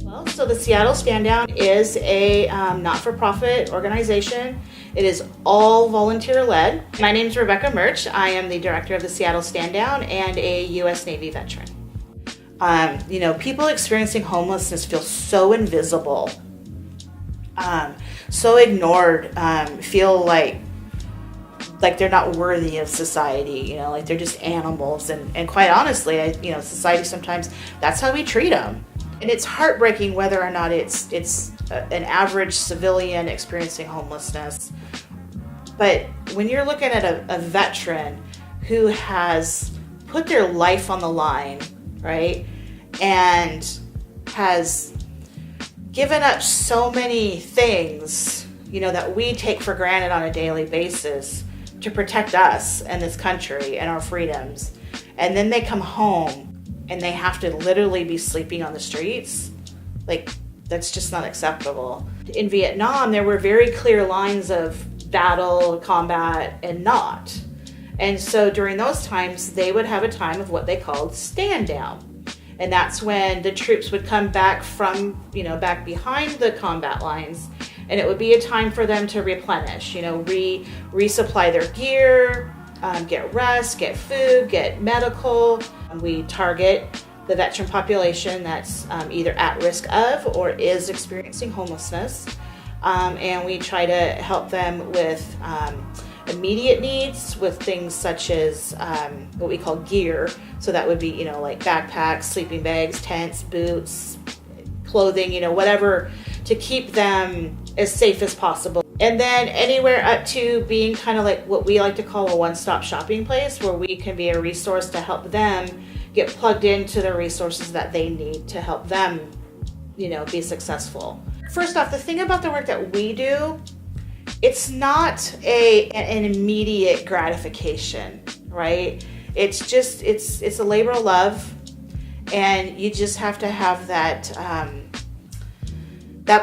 Well, so the Seattle Stand Down is a not-for-profit organization. It is all volunteer-led. My name is Rebecca Murch. I am the director of the Seattle Stand Down and a U.S. Navy veteran. People experiencing homelessness feel so invisible, so ignored, feel like they're not worthy of society, like they're just animals. And quite honestly, society sometimes, that's how we treat them. And it's heartbreaking whether or not it's an average civilian experiencing homelessness. But when you're looking at a veteran who has put their life on the line, right, and has given up so many things, that we take for granted on a daily basis to protect us and this country and our freedoms, and then they come home and they have to literally be sleeping on the streets, that's just not acceptable. In Vietnam, there were very clear lines of battle, combat, and not. And so during those times, they would have a time of what they called stand down. And that's when the troops would come back from, back behind the combat lines, and it would be a time for them to replenish, resupply their gear, get rest, get food, get medical. We target the veteran population that's either at risk of or is experiencing homelessness. And we try to help them with immediate needs with things such as what we call gear. So that would be, like backpacks, sleeping bags, tents, boots, clothing, whatever to keep them as safe as possible. And then anywhere up to being kind of like what we like to call a one-stop shopping place, where we can be a resource to help them get plugged into the resources that they need to help them, be successful. First off, the thing about the work that we do, it's not an immediate gratification, right? It's just, it's a labor of love, and you just have to have that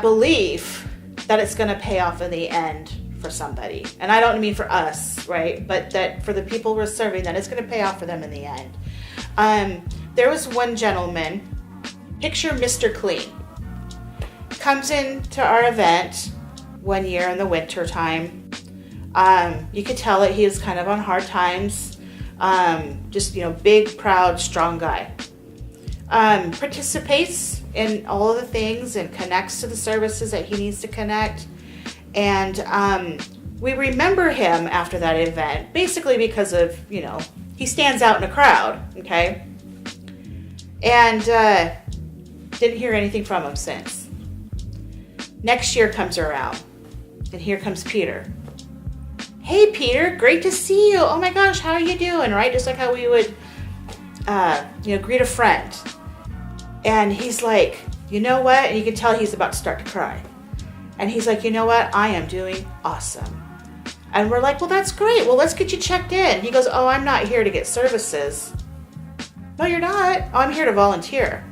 belief that it's going to pay off in the end for somebody. And I don't mean for us, right? But that for the people we're serving, that it's going to pay off for them in the end. There was one gentleman, picture Mr. Clean, comes into our event one year in the winter time. You could tell that he was kind of on hard times. Just, big, proud, strong guy. Participates in all of the things and connects to the services that he needs to connect. And we remember him after that event, basically because of, he stands out in a crowd, okay? And didn't hear anything from him since. Next year comes around, and here comes Peter. Hey, Peter, great to see you. Oh my gosh, how are you doing, right? Just like how we would, greet a friend. And he's like, you know what? And you can tell he's about to start to cry. And he's like, you know what? I am doing awesome. And we're like, well, that's great. Well, let's get you checked in. He goes, oh, I'm not here to get services. No, you're not. Oh, I'm here to volunteer.